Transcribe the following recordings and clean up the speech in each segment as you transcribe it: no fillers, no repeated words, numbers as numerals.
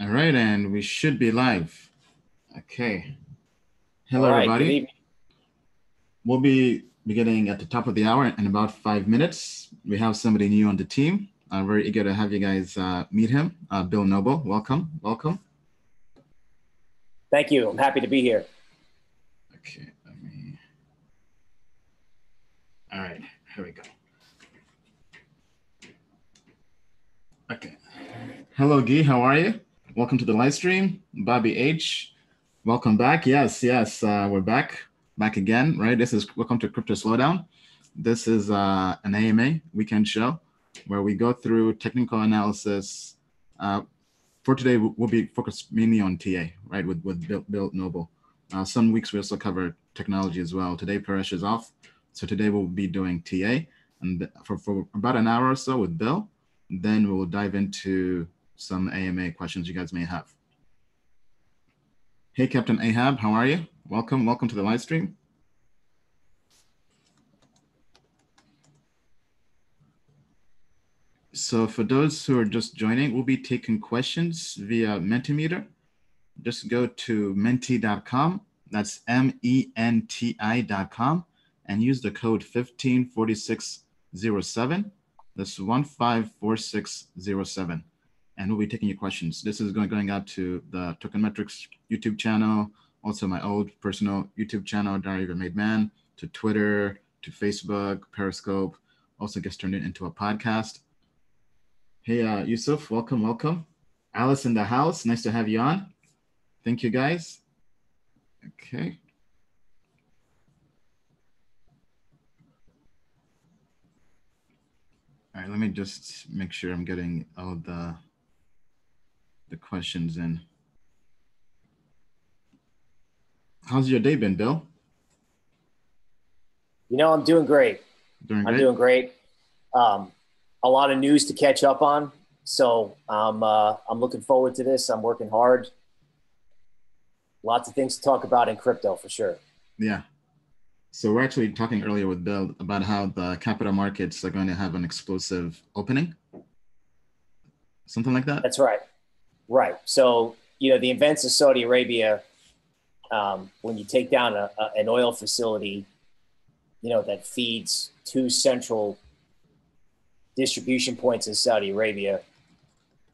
All right, and we should be live. Okay. All Hello, right, good everybody. evening. We'll be beginning at the top of the hour in about 5 minutes. We have somebody new on the team. I'm very eager to have you guys meet him. Bill Noble, welcome, welcome. Thank you. I'm happy to be here. Okay, all right, here we go. Okay. Hello, Guy, how are you? Welcome to the live stream. Bobby H, welcome back. Yes, we're back again, right? Welcome to Crypto Slowdown. This is an AMA weekend show where we go through technical analysis. For today, we'll be focused mainly on TA, right, with Bill Noble. Some weeks we also cover technology as well. Today, Paresh is off, so today we'll be doing TA, and for about an hour or so with Bill. Then we'll dive into some AMA questions you guys may have. Hey, Captain Ahab, how are you? Welcome to the live stream. So for those who are just joining, we'll be taking questions via Mentimeter. Just go to menti.com. That's MENTI.com and use the code 154607. That's 154607. And we'll be taking your questions. This is going out to the Tokenmetrics YouTube channel, also my old personal YouTube channel, Diary of a Made Man, to Twitter, to Facebook, Periscope, also gets turned into a podcast. Hey, Yusuf, welcome. Alice in the house, nice to have you on. Thank you, guys. Okay. All right, let me just make sure I'm getting all the questions in. How's your day been, Bill? You know, I'm doing great. I'm doing great. A lot of news to catch up on. So I'm looking forward to this. I'm working hard. Lots of things to talk about in crypto for sure. Yeah. So we're actually talking earlier with Bill about how the capital markets are going to have an explosive opening. Something like that? That's right. Right. So, you know, the events of Saudi Arabia, when you take down an oil facility, you know, that feeds two central distribution points in Saudi Arabia,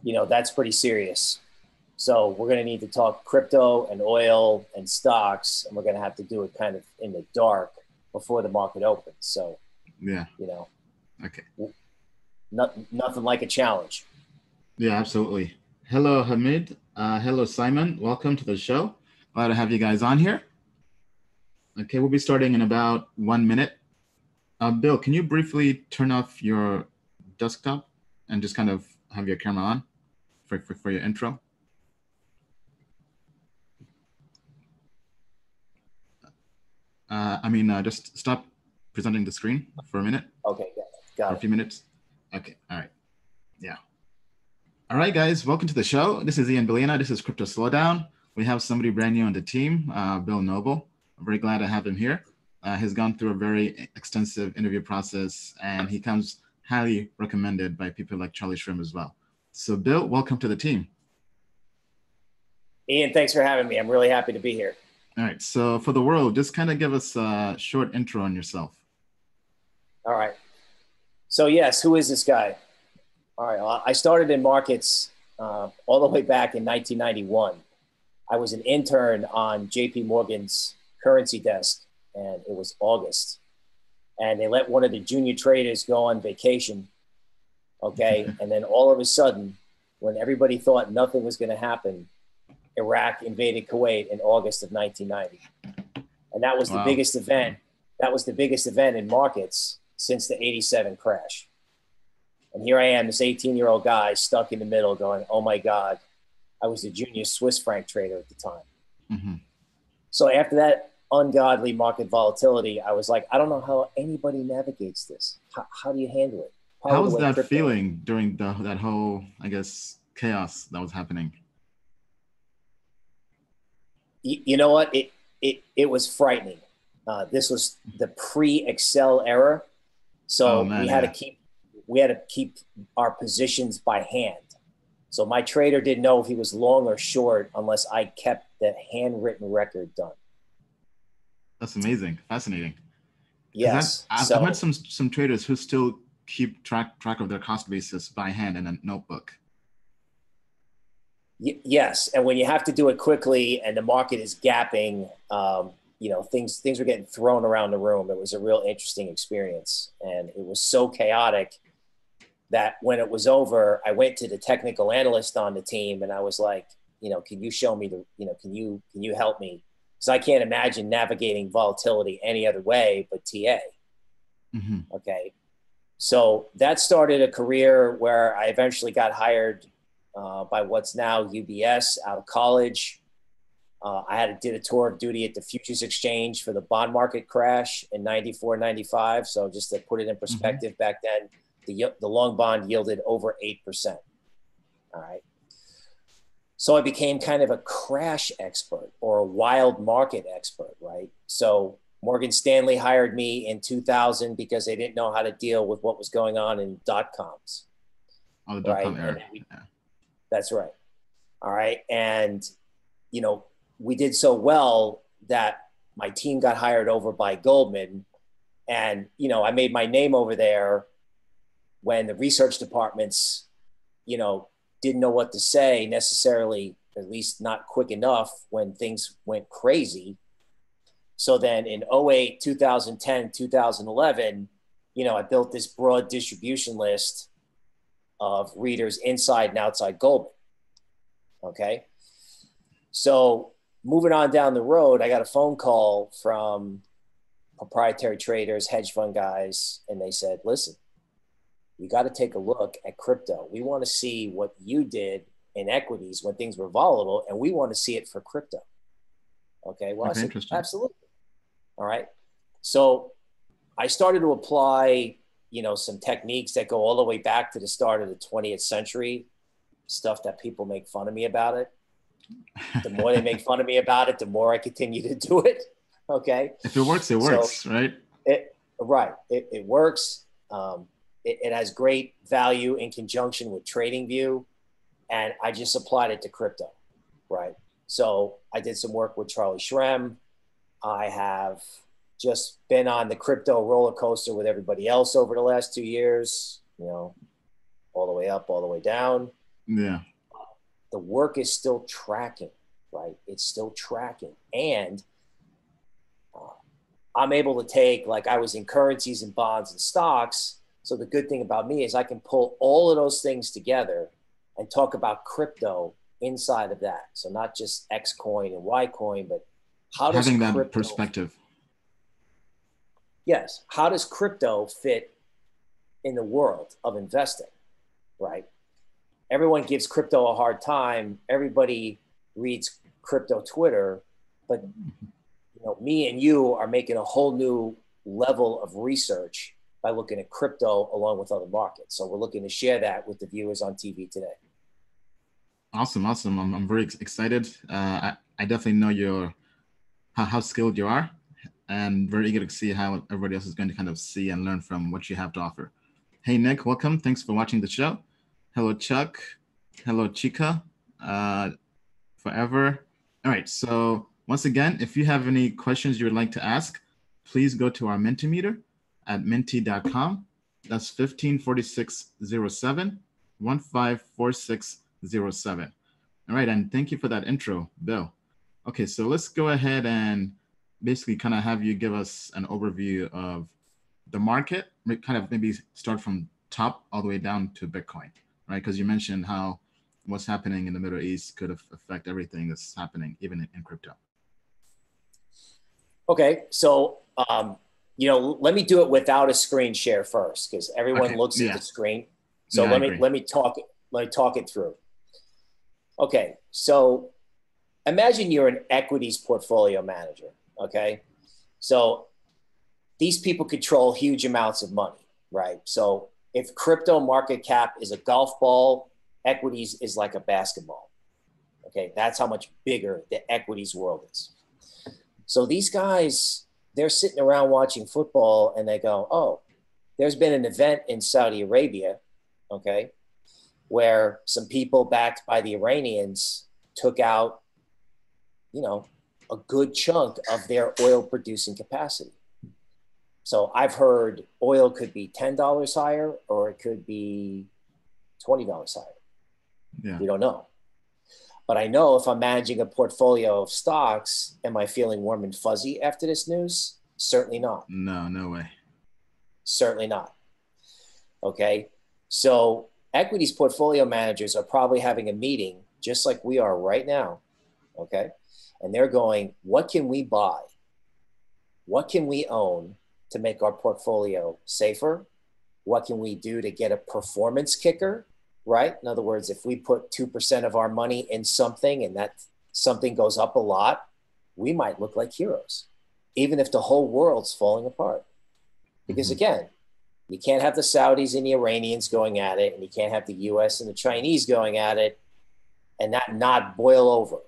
you know, that's pretty serious. So we're going to need to talk crypto and oil and stocks, and we're going to have to do it kind of in the dark before the market opens. So, yeah, you know, okay, nothing like a challenge. Yeah, absolutely. Hello, Hamid. Hello, Simon. Welcome to the show. Glad to have you guys on here. Okay, we'll be starting in about 1 minute. Bill, can you briefly turn off your desktop and just kind of have your camera on for your intro? Just stop presenting the screen for a minute. Okay, got it. For a few minutes. Okay, all right. Yeah. All right, guys, welcome to the show. This is Ian Bellina. This is Crypto Slowdown. We have somebody brand new on the team, Bill Noble. I'm very glad to have him here. He's gone through a very extensive interview process, and he comes highly recommended by people like Charlie Shrim as well. So, Bill, welcome to the team. Ian, thanks for having me. I'm really happy to be here. All right, so for the world, just kind of give us a short intro on yourself. All right. So yes, who is this guy? All right, I started in markets all the way back in 1991. I was an intern on JP Morgan's currency desk, and it was August. And they let one of the junior traders go on vacation, okay? And then all of a sudden, when everybody thought nothing was going to happen, Iraq invaded Kuwait in August of 1990. And that was the biggest event. That was the biggest event in markets since the 87 crash. And here I am, this 18-year-old guy stuck in the middle going, oh my God, I was a junior Swiss franc trader at the time. Mm-hmm. So after that ungodly market volatility, I was like, I don't know how anybody navigates this. How do you handle it? How was that feeling during that whole, I guess, chaos that was happening? You know what? It was frightening. This was the pre-Excel era. So we had to keep our positions by hand. So my trader didn't know if he was long or short unless I kept the handwritten record done. That's amazing. Fascinating. Yes. I've met some traders who still keep track of their cost basis by hand in a notebook. Yes, and when you have to do it quickly and the market is gapping, you know, things were getting thrown around the room. It was a real interesting experience, and it was so chaotic that when it was over, I went to the technical analyst on the team and I was like, you know, can you show me can you help me? Because I can't imagine navigating volatility any other way but TA. Mm-hmm. Okay. So that started a career where I eventually got hired by what's now UBS out of college. I did a tour of duty at the futures exchange for the bond market crash in 94, 95. So just to put it in perspective, mm-hmm. Back then, the long bond yielded over 8%. All right. So I became kind of a crash expert or a wild market expert, right? So Morgan Stanley hired me in 2000 because they didn't know how to deal with what was going on in dot-coms. Oh, the dot-com era. Yeah. That's right. All right. And, you know, we did so well that my team got hired over by Goldman. And, you know, I made my name over there when the research departments, you know, didn't know what to say necessarily, at least not quick enough when things went crazy. So then in 08, 2010, 2011, you know, I built this broad distribution list of readers inside and outside Goldman. Okay. So moving on down the road, I got a phone call from proprietary traders, hedge fund guys, and they said, listen, you got to take a look at crypto. We want to see what you did in equities when things were volatile, and we want to see it for crypto. Okay. Well, I said, absolutely. All right. So I started to apply, you know, some techniques that go all the way back to the start of the 20th century, stuff that people make fun of me about it. The more they make fun of me about it, the more I continue to do it. Okay. If it works, it works, right? It works. It has great value in conjunction with TradingView, and I just applied it to crypto, right? So I did some work with Charlie Shrem. I have just been on the crypto roller coaster with everybody else over the last 2 years, you know, all the way up, all the way down. Yeah. The work is still tracking, right? It's still tracking. And I'm able to take, like I was in currencies and bonds and stocks. So the good thing about me is I can pull all of those things together and talk about crypto inside of that. So not just X coin and Y coin, but how does having that perspective. Yes. How does crypto fit in the world of investing, right? Everyone gives crypto a hard time. Everybody reads crypto Twitter, but you know, me and you are making a whole new level of research by looking at crypto along with other markets. So we're looking to share that with the viewers on TV today. Awesome. I'm very excited. I definitely know how skilled you are, and very eager to see how everybody else is going to kind of see and learn from what you have to offer. Hey, Nick, welcome. Thanks for watching the show. Hello, Chuck. Hello, Chica. Forever. All right. So once again, if you have any questions you would like to ask, please go to our Mentimeter at menti.com. That's 154607, 154607. All right. And thank you for that intro, Bill. Okay. So let's go ahead and basically kind of have you give us an overview of the market, kind of maybe start from top all the way down to Bitcoin, right? Because you mentioned how what's happening in the Middle East could affect everything that's happening, even in crypto. Okay, so you know, let me do it without a screen share first, because everyone looks at the screen. So let me talk it through. Okay, so imagine you're an equities portfolio manager. Okay, so these people control huge amounts of money, right? So if crypto market cap is a golf ball, equities is like a basketball. Okay, that's how much bigger the equities world is. So these guys, they're sitting around watching football and they go, oh, there's been an event in Saudi Arabia. Okay, where some people backed by the Iranians took out, you know, a good chunk of their oil producing capacity. So I've heard oil could be $10 higher, or it could be $20 higher. Yeah. We don't know. But I know if I'm managing a portfolio of stocks, am I feeling warm and fuzzy after this news? Certainly not. No, no way. Certainly not. Okay. So equities portfolio managers are probably having a meeting just like we are right now. Okay. And they're going, what can we buy? What can we own to make our portfolio safer? What can we do to get a performance kicker? Right? In other words, if we put 2% of our money in something and that something goes up a lot, we might look like heroes, even if the whole world's falling apart. Because again, you can't have the Saudis and the Iranians going at it, and you can't have the US and the Chinese going at it and that not boil over,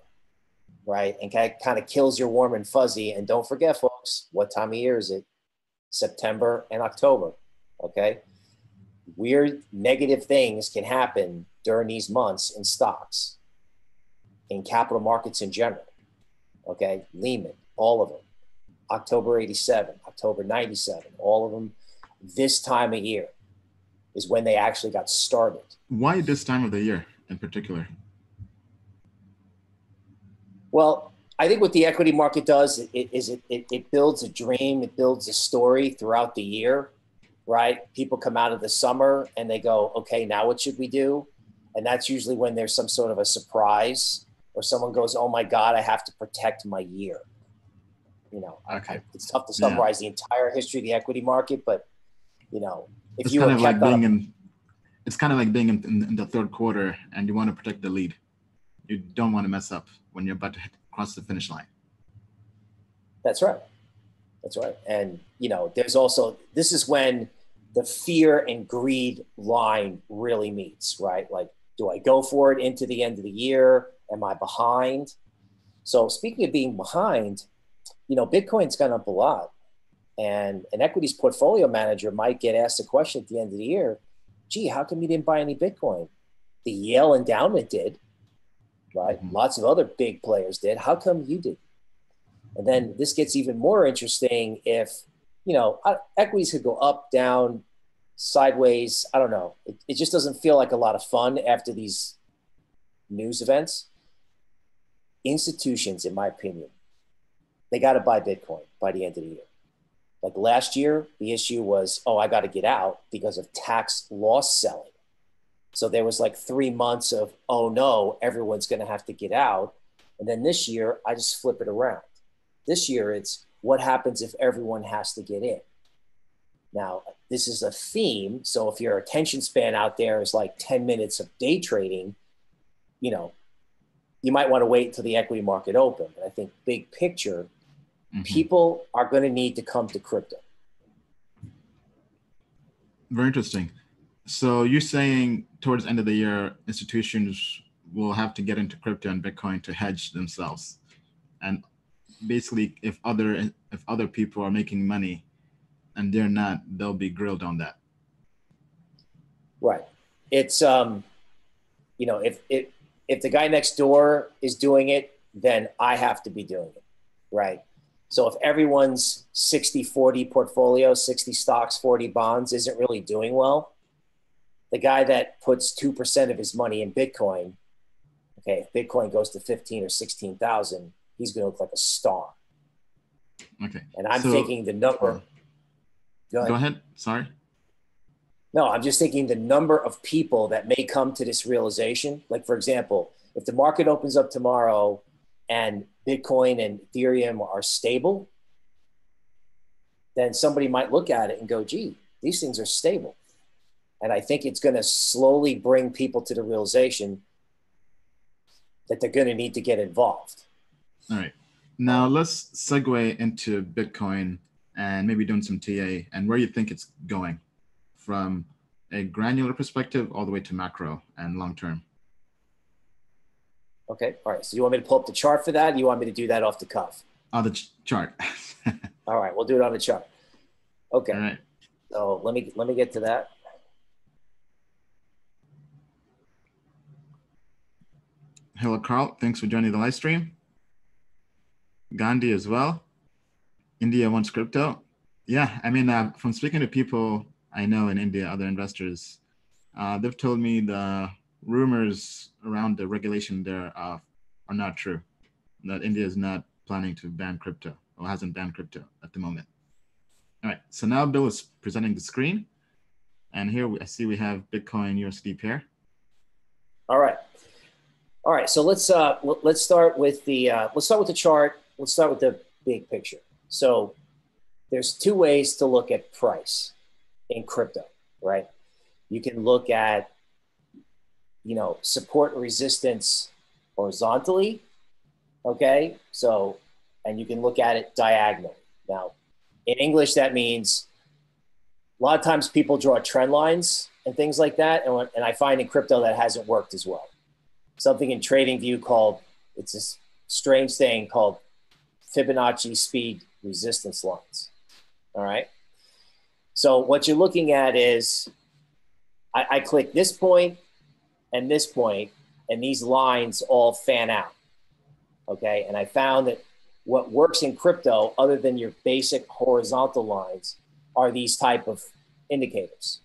right? And kind of kills your warm and fuzzy. And don't forget, folks, what time of year is it? September and October, okay? Weird negative things can happen during these months in stocks, in capital markets in general. Okay, Lehman, all of them, October 87, October 97, all of them. This time of year is when they actually got started. Why this time of the year in particular? Well, I think what the equity market does is it builds a dream, it builds a story throughout the year. Right? People come out of the summer and they go, okay, now what should we do? And that's usually when there's some sort of a surprise, or someone goes, oh my God, I have to protect my year. You know, okay. It's tough to summarize the entire history of the equity market, but you know, if it's you kind were of kept like on being it's kind of like being in the third quarter and you want to protect the lead. You don't want to mess up when you're about to cross the finish line. That's right. That's right. And, you know, there's also, this is when the fear and greed line really meets, right? Like, do I go for it into the end of the year? Am I behind? So speaking of being behind, you know, Bitcoin's gone up a lot. And an equities portfolio manager might get asked a question at the end of the year, gee, how come you didn't buy any Bitcoin? The Yale endowment did, right? Lots of other big players did. How come you didn't? And then this gets even more interesting if, you know, equities could go up, down, sideways. I don't know. It just doesn't feel like a lot of fun after these news events. Institutions, in my opinion, they got to buy Bitcoin by the end of the year. Like last year, the issue was, oh, I got to get out because of tax loss selling. So there was like 3 months of, oh no, everyone's going to have to get out. And then this year, I just flip it around. This year, it's what happens if everyone has to get in. Now, this is a theme. So if your attention span out there is like 10 minutes of day trading, you know, you might want to wait until the equity market open. But I think big picture, people are going to need to come to crypto. Very interesting. So you're saying towards the end of the year, institutions will have to get into crypto and Bitcoin to hedge themselves. And basically, if other people are making money and they're not, they'll be grilled on that. Right. It's you know, if the guy next door is doing it, then I have to be doing it. Right. So if everyone's 60-40 portfolio, 60 stocks, 40 bonds isn't really doing well, the guy that puts 2% of his money in Bitcoin, okay, if Bitcoin goes to 15 or 16,000, he's going to look like a star. Okay. And I'm thinking the number. Go ahead. Sorry. No, I'm just thinking the number of people that may come to this realization. Like, for example, if the market opens up tomorrow and Bitcoin and Ethereum are stable, then somebody might look at it and go, gee, these things are stable. And I think it's going to slowly bring people to the realization that they're going to need to get involved. All right. Now let's segue into Bitcoin and maybe doing some TA and where you think it's going from a granular perspective all the way to macro and long term. Okay. All right. So you want me to pull up the chart for that? Or you want me to do that off the cuff? On the chart. All right. We'll do it on the chart. Okay. All right. So let me get to that. Hello, Carl. Thanks for joining the live stream. Gandhi as well. India wants crypto. Yeah, I mean, from speaking to people I know in India, other investors, they've told me the rumors around the regulation there are not true, that India is not planning to ban crypto or hasn't banned crypto at the moment. All right, so now Bill is presenting the screen. And here I see we have Bitcoin USD pair. All right. All right, so let's start with the chart. Let's start with the big picture. So there's two ways to look at price in crypto, right? You can look at, support and resistance horizontally, okay? So, and you can look at it diagonally. Now, in English, that means a lot of times people draw trend lines and things like that, and I find in crypto that hasn't worked as well. Something in TradingView called, it's a strange thing called Fibonacci speed resistance lines. All right. So what you're looking at is I click this point, and these lines all fan out. Okay. And I found that what works in crypto, other than your basic horizontal lines, are these type of indicators.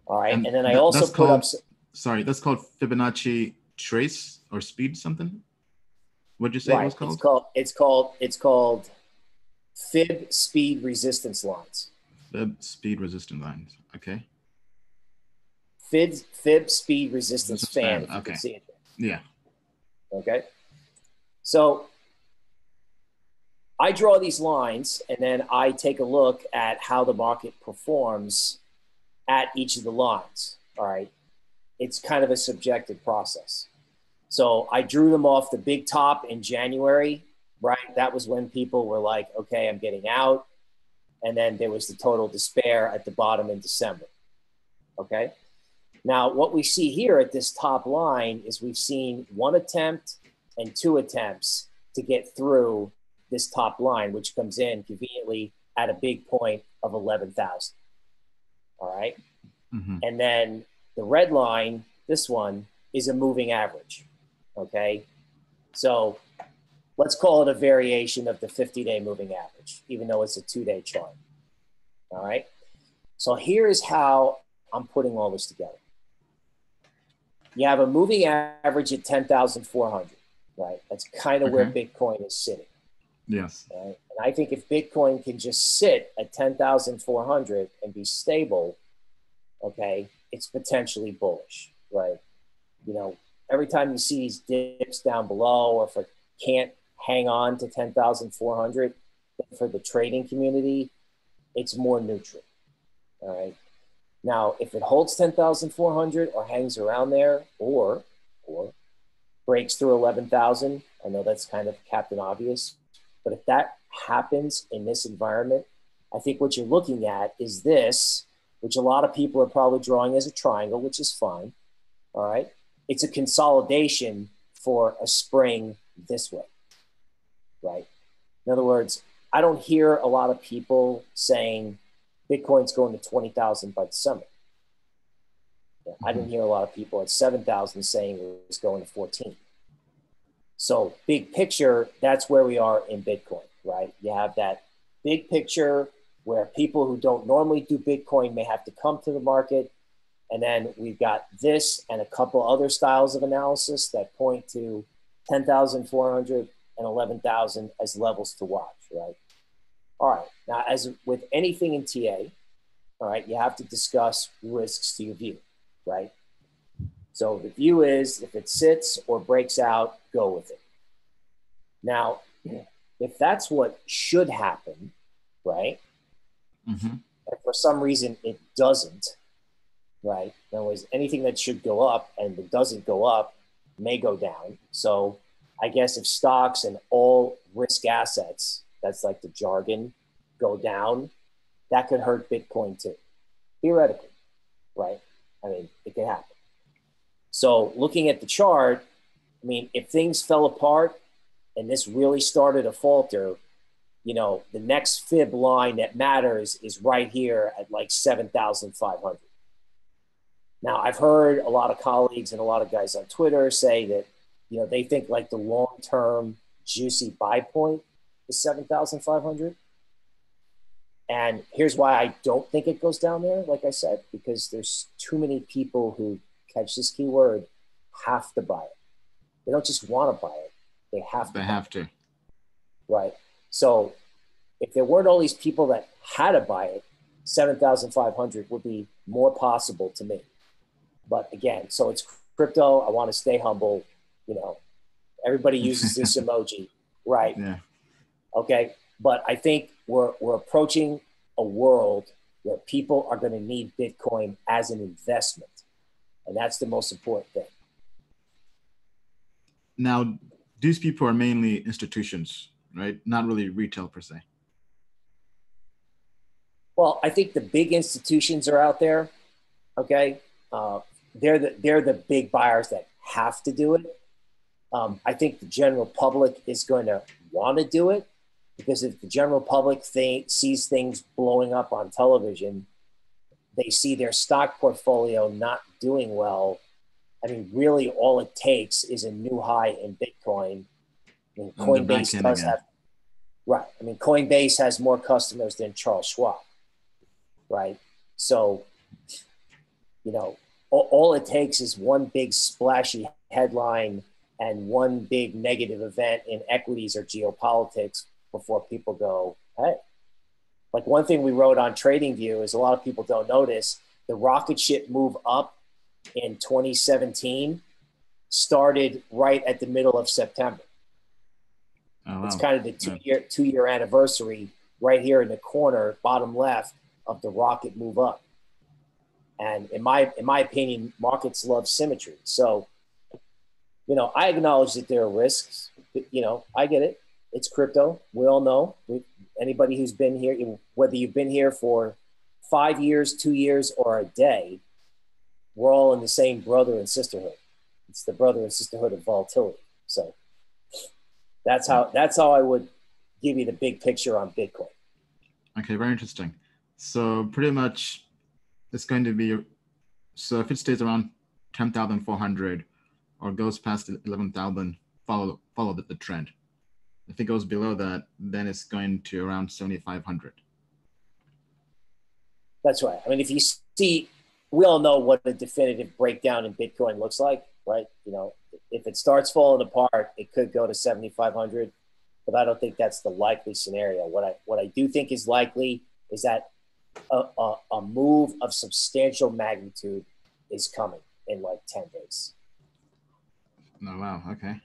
All right. And then I also put up. Sorry, that's called Fibonacci trace or speed something. What'd you say it was called? It's called Fib speed resistance lines. Fib speed resistance lines. Okay. Fib speed resistance fan. If you okay. can see it. Yeah. Okay. So I draw these lines, and then I take a look at how the market performs at each of the lines. All right. It's kind of a subjective process. So I drew them off the big top in January, right? That was when people were like, okay, I'm getting out. And then there was the total despair at the bottom in December. Okay. Now, what we see here at this top line is we've seen one attempt and two attempts to get through this top line, which comes in conveniently at a big point of 11,000. All right. Mm-hmm. And then the red line, this one, is a moving average. Okay. So let's call it a variation of the 50-day moving average, even though it's a 2-day chart. All right. So here is how I'm putting all this together. You have a moving average at 10,400, right? That's kind of where Bitcoin is sitting. Yes. Right? And I think if Bitcoin can just sit at 10,400 and be stable, okay, it's potentially bullish, right? Every time you see these dips down below, or if it can't hang on to 10,400, for the trading community, it's more neutral. All right. Now, if it holds 10,400 or hangs around there, or breaks through 11,000, I know that's kind of Captain Obvious, but if that happens in this environment, I think what you're looking at is this, which a lot of people are probably drawing as a triangle, which is fine. All right. It's a consolidation for a spring this way, right? In other words, I don't hear a lot of people saying Bitcoin's going to 20,000 by December. I didn't hear a lot of people at 7,000 saying it was going to 14. So big picture, that's where we are in Bitcoin, right? You have that big picture where people who don't normally do Bitcoin may have to come to the market. And then we've got this and a couple other styles of analysis that point to 10,400 and 11,000 as levels to watch, right? All right. Now, as with anything in TA, all right, you have to discuss risks to your view, right? So the view is if it sits or breaks out, go with it. Now, if that's what should happen, right? Mm-hmm. And for some reason it doesn't, right? In other words, anything that should go up and it doesn't go up may go down. So I guess if stocks and all risk assets, that's like the jargon, go down, that could hurt Bitcoin too, theoretically, right? I mean, it could happen. So looking at the chart, I mean, if things fell apart and this really started to falter, the next fib line that matters is right here at like 7,500. Now, I've heard a lot of colleagues and a lot of guys on Twitter say that, you know, they think like the long-term juicy buy point is 7,500. And here's why I don't think it goes down there, like I said, because there's too many people who, catch this keyword, have to buy it. They don't just want to buy it, they have to. They have to. Right. So if there weren't all these people that had to buy it, 7,500 would be more possible to me. But again, so it's crypto. I want to stay humble. You know, everybody uses this emoji, right? Yeah. Okay. But I think we're approaching a world where people are going to need Bitcoin as an investment. And that's the most important thing. Now, these people are mainly institutions, right? Not really retail per se. Well, I think the big institutions are out there. Okay. They're the big buyers that have to do it. I think the general public is going to want to do it, because if the general public sees things blowing up on television, they see their stock portfolio not doing well. I mean, really all it takes is a new high in Bitcoin. I mean, Coinbase does have, right. I mean, Coinbase has more customers than Charles Schwab, right? So, you know, all it takes is one big splashy headline and one big negative event in equities or geopolitics before people go, hey. Like one thing we wrote on TradingView is a lot of people don't notice the rocket ship move up in 2017 started right at the middle of September. Oh, wow. It's kind of the two-year anniversary right here in the corner, bottom left of the rocket move up. And in my opinion, markets love symmetry. So, you know, I acknowledge that there are risks. You know, I get it. It's crypto. We all know. Anybody who's been here, whether you've been here for 5 years, 2 years, or a day, we're all in the same brother and sisterhood. It's the brother and sisterhood of volatility. So that's how I would give you the big picture on Bitcoin. Okay, very interesting. So pretty much it's going to be, so if it stays around 10,400 or goes past 11,000, follow the trend. If it goes below that, then it's going to around 7,500. That's right. I mean, if you see, we all know what a definitive breakdown in Bitcoin looks like, right? You know, if it starts falling apart, it could go to 7,500, but I don't think that's the likely scenario. What I do think is likely is that a move of substantial magnitude is coming in like 10 days. Oh, wow. Okay.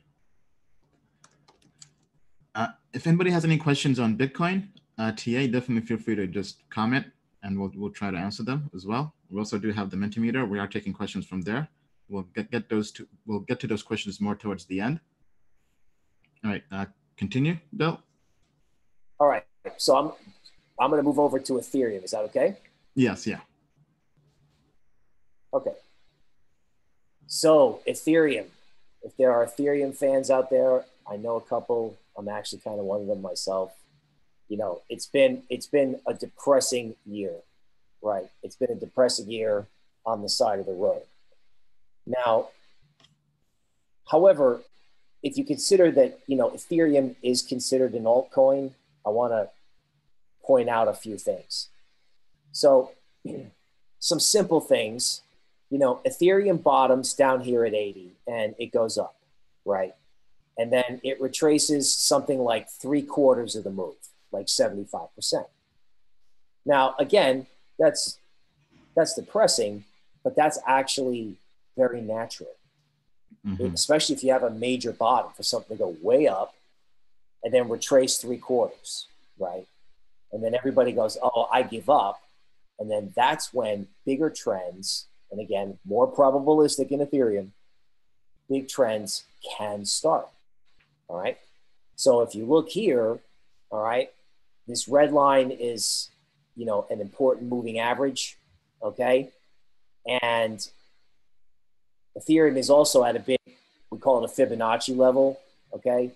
If anybody has any questions on Bitcoin, TA, definitely feel free to just comment and we'll try to answer them as well. We also do have the Mentimeter. We are taking questions from there. We'll get to those questions more towards the end. All right, continue, Bill. All right, so I'm going to move over to Ethereum. Is that okay? Yes, yeah. Okay. So Ethereum, if there are Ethereum fans out there, I know a couple. I'm actually kind of one of them myself. You know, it's been a depressing year, right? It's been a depressing year on the side of the road. Now, however, if you consider that, you know, Ethereum is considered an altcoin, I want to point out a few things. So some simple things, you know, Ethereum bottoms down here at 80 and it goes up, right? And then it retraces something like 3/4 of the move, like 75%. Now, again, that's depressing, but that's actually very natural, especially if you have a major bottom for something to go way up and then retrace 3/4, right? And then everybody goes, oh, I give up. And then that's when bigger trends, and again, more probabilistic in Ethereum, big trends can start. All right. So if you look here, all right, this red line is, you know, an important moving average. Okay. And Ethereum is also at a big, we call it a Fibonacci level. Okay.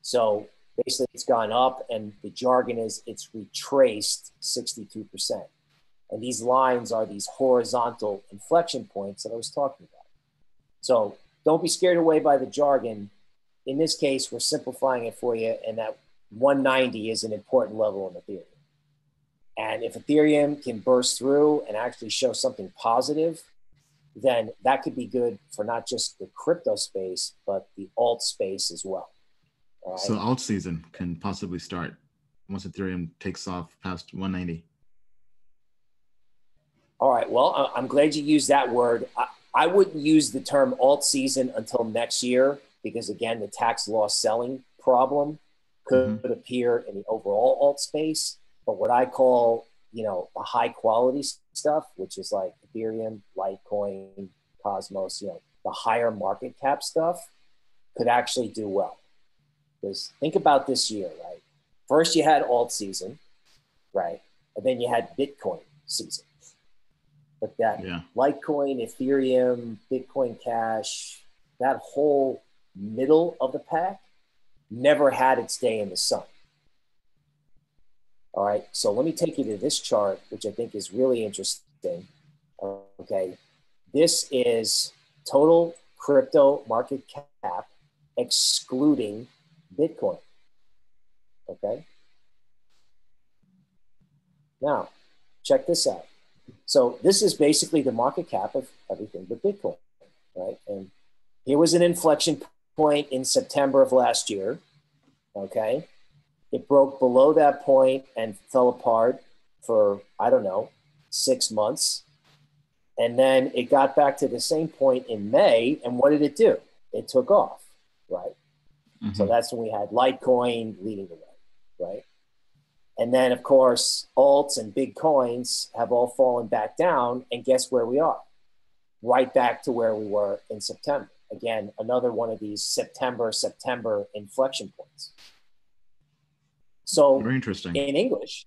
So basically it's gone up and the jargon is it's retraced 62%. And these lines are these horizontal inflection points that I was talking about. So don't be scared away by the jargon. in this case, we're simplifying it for you, and that 190 is an important level in Ethereum. And if Ethereum can burst through and actually show something positive, then that could be good for not just the crypto space, but the alt space as well. All right? So alt season can possibly start once Ethereum takes off past 190. All right. Well, I'm glad you used that word. I wouldn't use the term alt season until next year because, again, the tax loss selling problem could appear in the overall alt space. But what I call, the high quality stuff, which is like Ethereum, Litecoin, Cosmos, the higher market cap stuff could actually do well. Because think about this year, right? First you had alt season, right? And then you had Bitcoin season. But that Litecoin, Ethereum, Bitcoin Cash, that whole middle of the pack never had its day in the sun. All right, so let me take you to this chart, which I think is really interesting. Okay, this is total crypto market cap excluding Bitcoin. Okay, now check this out. So this is basically the market cap of everything but Bitcoin, right? And here was an inflection point in September of last year, okay? It broke below that point and fell apart for, 6 months. And then it got back to the same point in May. And what did it do? It took off, right? So that's when we had Litecoin leading the way, right? And then, of course, alts and big coins have all fallen back down. And guess where we are? Right back to where we were in September. Again, another one of these September inflection points. So very interesting. In English,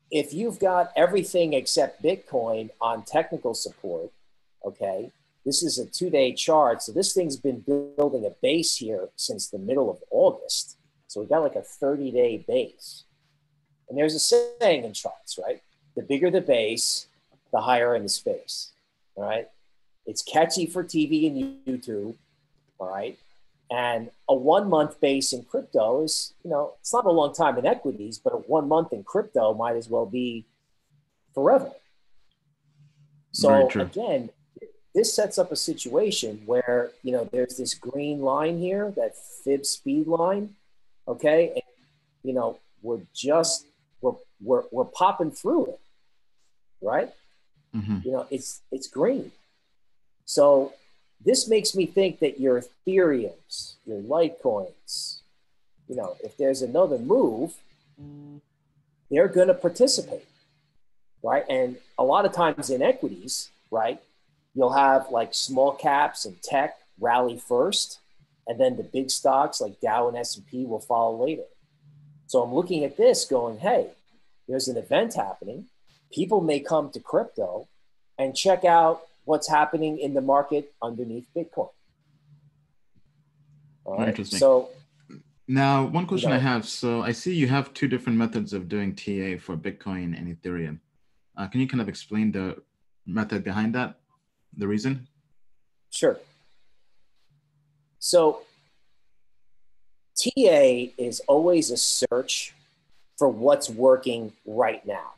if you've got everything except Bitcoin on technical support, okay, this is a 2-day chart. So this thing's been building a base here since the middle of August. So we got like a 30-day base. And there's a saying in charts, right? The bigger the base, the higher in the space, all right? It's catchy for TV and YouTube, all right? And a 1-month base in crypto is, it's not a long time in equities, but a 1 month in crypto might as well be forever. So again, this sets up a situation where, there's this green line here, that fib speed line, okay? And, we're popping through it, right? It's green. So this makes me think that your Ethereums, your Litecoins, if there's another move, they're going to participate, right? And a lot of times in equities, right, you'll have like small caps and tech rally first, and then the big stocks like Dow and S&P will follow later. So I'm looking at this going, hey, there's an event happening. People may come to crypto and check out what's happening in the market underneath Bitcoin. All right. Interesting. So now one question I have. So I see you have 2 different methods of doing TA for Bitcoin and Ethereum. Can you kind of explain the method behind that, the reason? Sure. So TA is always a search for what's working right now.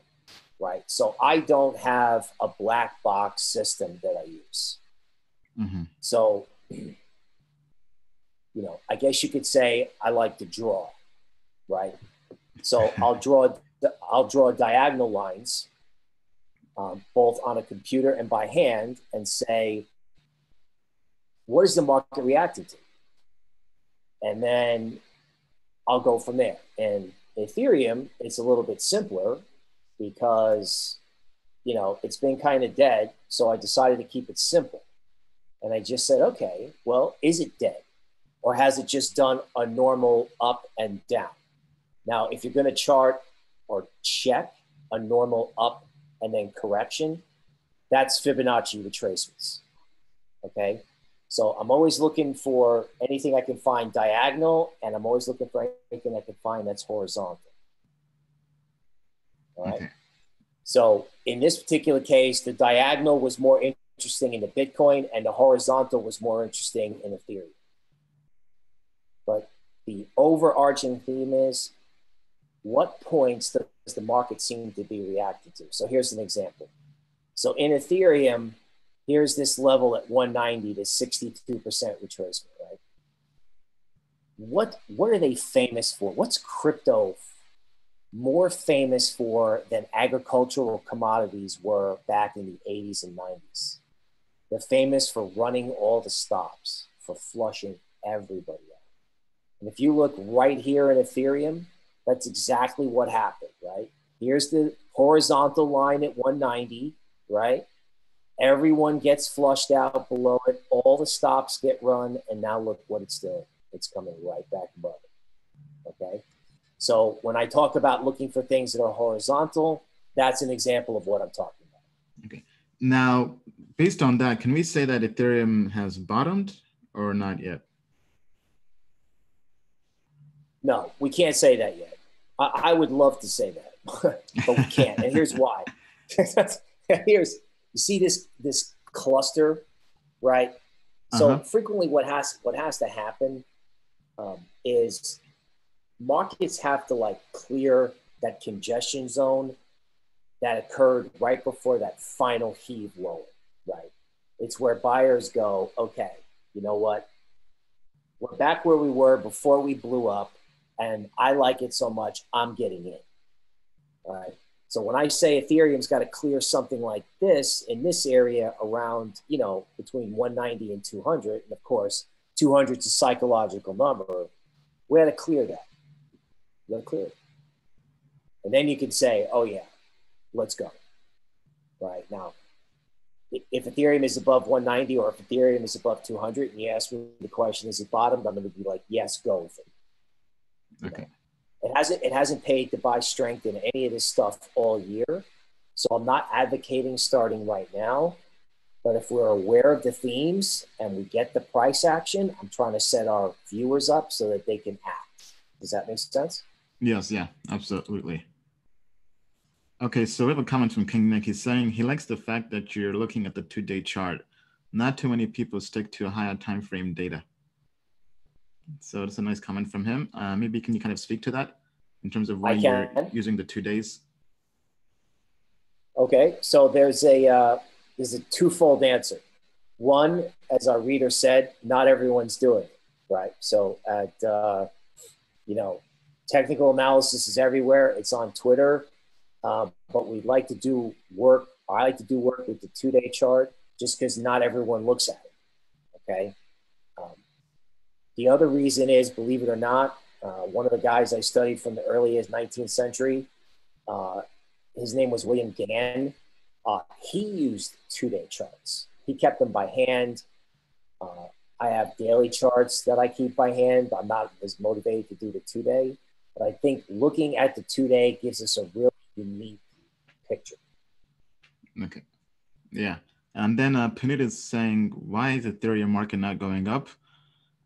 Right. So I don't have a black box system that I use. So, I guess you could say I like to draw, right? So I'll draw diagonal lines, both on a computer and by hand, and say, what is the market reacting to? And then I'll go from there. And Ethereum, it's a little bit simpler, because, it's been kind of dead. So I decided to keep it simple. And I just said, okay, well, is it dead? Or has it just done a normal up and down? Now, if you're going to chart or check a normal up and then correction, that's Fibonacci retracements. Okay. So I'm always looking for anything I can find diagonal, and I'm always looking for anything I can find that's horizontal. All right. Okay. So in this particular case, the diagonal was more interesting in the Bitcoin, and the horizontal was more interesting in Ethereum. the overarching theme is, what points does the market seem to be reacting to? So here's an example. So in Ethereum, here's this level at 190 to 62% retracement, right? What are they famous for? What's crypto more famous for than agricultural commodities were back in the 80s and 90s? They're famous for running all the stops, for flushing everybody out. And if you look right here in Ethereum, that's exactly what happened, right? Here's the horizontal line at 190, right? Everyone gets flushed out below it. All the stops get run. And now look what it's doing. It's coming right back above it, okay? So when I talk about looking for things that are horizontal, that's an example of what I'm talking about. Okay. Now, based on that, can we say that Ethereum has bottomed or not yet? No, we can't say that yet. I would love to say that, but we can't. And here's why. You see this cluster, right? So frequently what has to happen is markets have to like clear that congestion zone that occurred right before that final heave lower, right? It's where buyers go, okay, you know what? We're back where we were before we blew up, and I like it so much, I'm getting in, all right? So when I say Ethereum's got to clear something like this in this area around, you know, between 190 and 200, and of course, 200 is a psychological number, we got to clear that. We got to clear it. And then you can say, oh yeah, let's go. Right now, if Ethereum is above 190 or if Ethereum is above 200, and you ask me the question, is it bottomed? I'm going to be like, yes, go with it. Okay. It hasn't paid to buy strength in any of this stuff all year. So I'm not advocating starting right now. But if we're aware of the themes and we get the price action, I'm trying to set our viewers up so that they can act. Does that make sense? Yes, yeah, absolutely. Okay, so we have a comment from King Nick. He's saying he likes the fact that you're looking at the 2-day chart. Not too many people stick to a higher time frame data. So that's a nice comment from him. Maybe can you kind of speak to that in terms of why you're using the 2 days? Okay, so there's a twofold answer. One, as our reader said, not everyone's doing it, right? So at you know, technical analysis is everywhere. It's on Twitter, but we'd like to do work. I like to do work with the 2-day chart just because not everyone looks at it. Okay. The other reason is, believe it or not, one of the guys I studied from the earliest 19th century, his name was William Gann. He used 2-day charts. He kept them by hand. I have daily charts that I keep by hand. I'm not as motivated to do the 2-day, but I think looking at the 2-day gives us a really unique picture. Okay. Yeah. And then Puneet is saying, why is the Ethereum market not going up?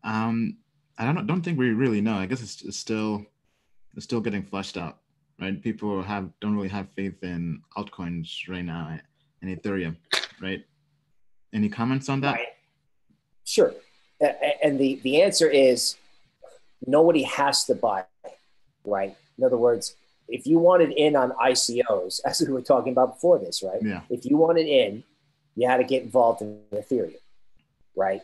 I don't think we really know. I guess it's still getting flushed out, right? People don't really have faith in altcoins right now and Ethereum, right? Any comments on that? Right. Sure. And the answer is nobody has to buy, right? In other words, if you wanted in on ICOs, as we were talking about before this, right? Yeah. If you wanted in, you had to get involved in Ethereum, right?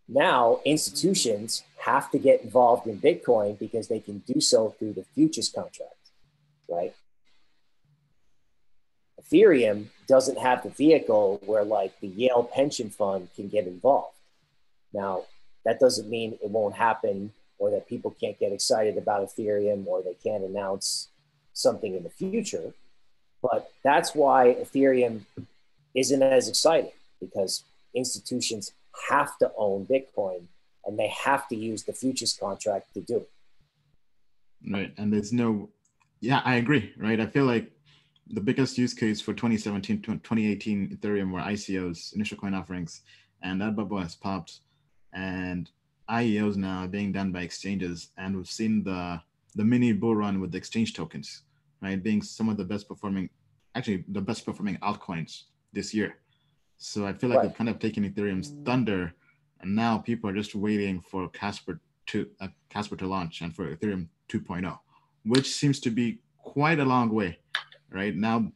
Now, institutions have to get involved in Bitcoin because they can do so through the futures contract, right? Ethereum doesn't have the vehicle where like the Yale pension fund can get involved. Now, that doesn't mean it won't happen or that people can't get excited about Ethereum or they can't announce something in the future. But that's why Ethereum isn't as exciting, because institutions have to own Bitcoin and they have to use the futures contract to do it. Right. And there's no, yeah, I agree, right? I feel like the biggest use case for 2017 to 2018 Ethereum were ICOs, initial coin offerings, and that bubble has popped. And IEOs now are being done by exchanges, and we've seen the mini bull run with the exchange tokens, right, being some of the best performing, actually the best performing altcoins this year. So I feel like they've kind of taken Ethereum's thunder, and now people are just waiting for Casper Casper to launch and for Ethereum 2.0, which seems to be quite a long way. Right now,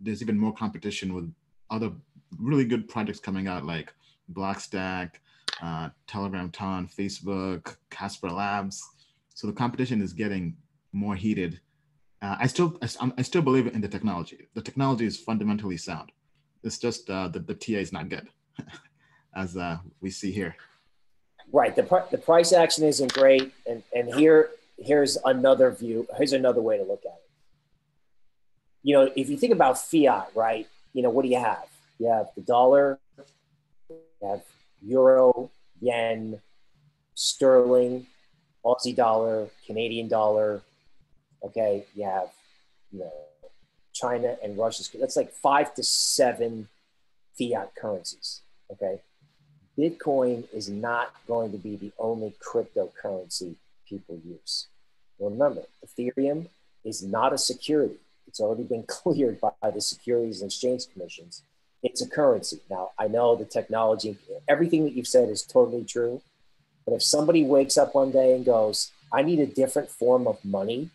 there's even more competition with other really good projects coming out like Blockstack, Telegram Ton, Facebook, Casper Labs. So the competition is getting more heated. I still believe in the technology. The technology is fundamentally sound. It's just the TA is not good, as we see here. Right. The price action isn't great, and here's another view. Here's another way to look at it. You know, if you think about fiat, right? You know, what do you have? You have the dollar, you have euro, yen, sterling, Aussie dollar, Canadian dollar. Okay, you have, you know, China and Russia. That's like 5 to 7 fiat currencies. Okay, Bitcoin is not going to be the only cryptocurrency people use. Remember, Ethereum is not a security. It's already been cleared by the Securities and Exchange Commissions. It's a currency. Now, I know the technology, everything that you've said is totally true. But if somebody wakes up one day and goes, I need a different form of money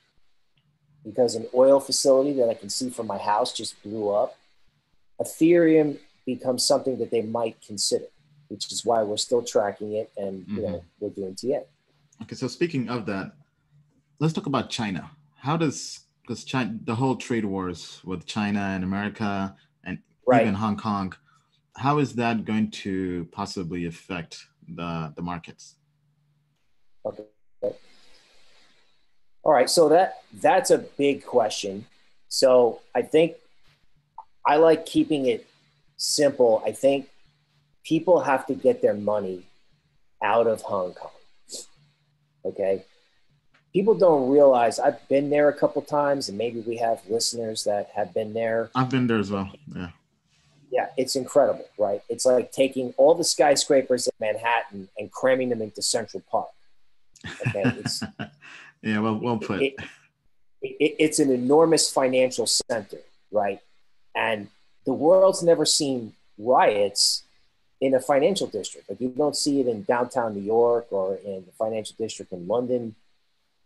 because an oil facility that I can see from my house just blew up, Ethereum becomes something that they might consider, which is why we're still tracking it and you know, we're doing TA. Okay, so speaking of that, let's talk about China. How does, because China, the whole trade wars with China and America and even Hong Kong, how is that going to possibly affect the markets? Okay. All right, so that's a big question. So I think I like keeping it simple. I think people have to get their money out of Hong Kong. Okay. People don't realize I've been there a couple times, and maybe we have listeners that have been there. I've been there as well. Yeah. Yeah, it's incredible, right? It's like taking all the skyscrapers in Manhattan and cramming them into Central Park. Okay. It's, yeah, well put. It's an enormous financial center, right? And the world's never seen riots in a financial district. Like you don't see it in downtown New York or in the financial district in London.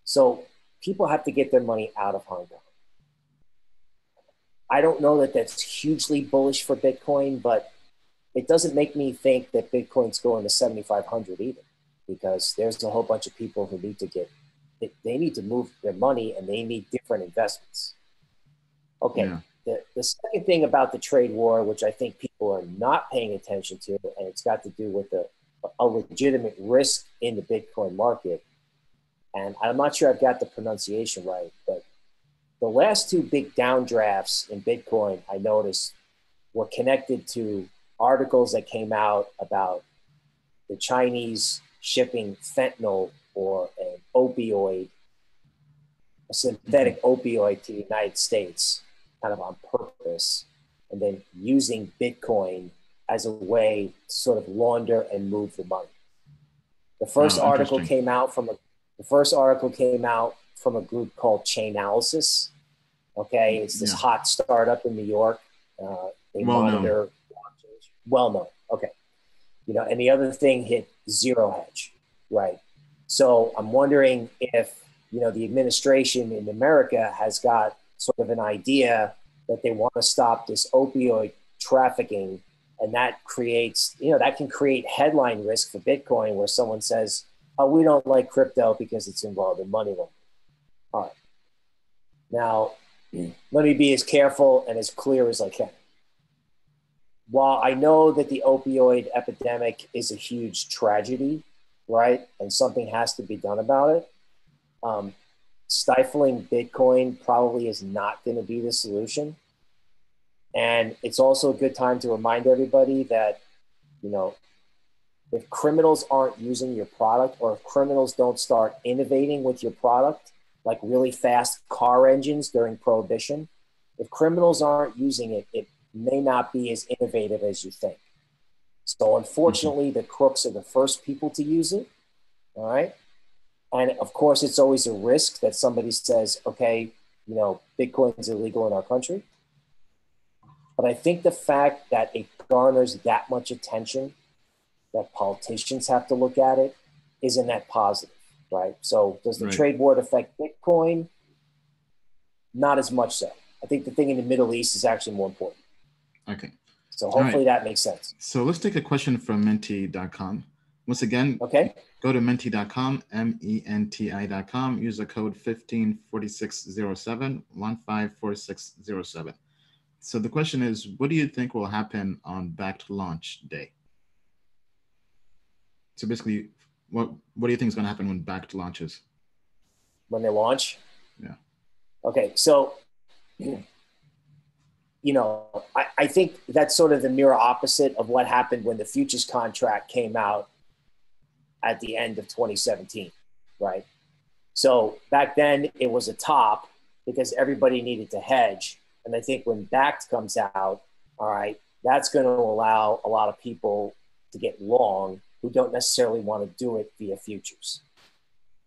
So people have to get their money out of Hong Kong. I don't know that that's hugely bullish for Bitcoin, but it doesn't make me think that Bitcoin's going to 7,500 either, because there's a whole bunch of people who need to they need to move their money and they need different investments. Okay. Yeah. The second thing about the trade war, which I think people are not paying attention to, and it's got to do with a legitimate risk in the Bitcoin market. And I'm not sure I've got the pronunciation right, but the last two big downdrafts in Bitcoin, I noticed, were connected to articles that came out about the Chinese shipping fentanyl or an opioid, a synthetic opioid to the United States, kind of on purpose, and then using Bitcoin as a way to sort of launder and move the money. The first article came out from a group called Chainalysis. Okay, it's this hot startup in New York. They monitor blockchains. Well known. Okay, you know, and the other thing hit zero hedge, right? So I'm wondering if, you know, the administration in America has got sort of an idea that they want to stop this opioid trafficking, and that creates, you know, that can create headline risk for Bitcoin, where someone says, "Oh, we don't like crypto because it's involved in money laundering." All right. Now, let me be as careful and as clear as I can. While I know that the opioid epidemic is a huge tragedy, right, and something has to be done about it, stifling Bitcoin probably is not going to be the solution. And it's also a good time to remind everybody that, you know, if criminals aren't using your product, or if criminals don't start innovating with your product, like really fast car engines during Prohibition, if criminals aren't using it, it may not be as innovative as you think. So unfortunately, the crooks are the first people to use it, all right? And of course, it's always a risk that somebody says, okay, you know, Bitcoin is illegal in our country. But I think the fact that it garners that much attention, that politicians have to look at it, is a net positive. right? So does the Right. trade war affect Bitcoin? Not as much so. I think the thing in the Middle East is actually more important. Okay. So All hopefully right. that makes sense. So let's take a question from menti.com. Once again, Okay. go to menti.com, menti.com, use the code 154607, 154607. So the question is, what do you think will happen on backed launch day? So basically, what do you think is going to happen when backed launches? When they launch? Yeah. Okay. So, I think that's sort of the mirror opposite of what happened when the futures contract came out at the end of 2017, right? So back then it was a top because everybody needed to hedge. And I think when backed comes out, all right, that's going to allow a lot of people to get long who don't necessarily want to do it via futures,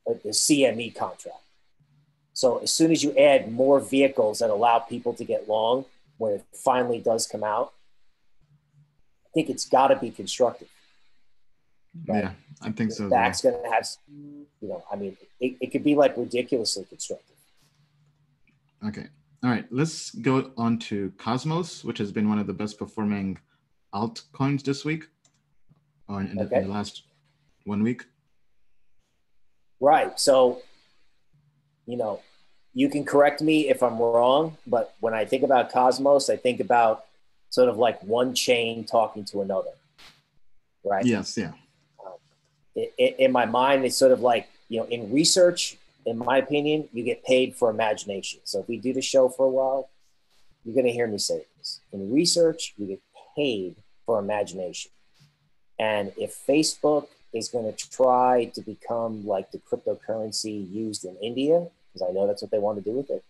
like the CME contract. So as soon as you add more vehicles that allow people to get long, when it finally does come out, I think it's got to be constructive. Right? Yeah, I think so. Back's going to have, it could be like ridiculously constructive. Okay. All right. Let's go on to Cosmos, which has been one of the best performing altcoins this week or in the last 1 week. Right. So, you can correct me if I'm wrong, but when I think about Cosmos, I think about sort of like one chain talking to another. Right. Yes. Yeah. In my mind, it's sort of like, in research, in my opinion, you get paid for imagination. So if we do the show for a while, you're going to hear me say this. In research, you get paid for imagination. And if Facebook is going to try to become like the cryptocurrency used in India, because I know that's what they want to do with it,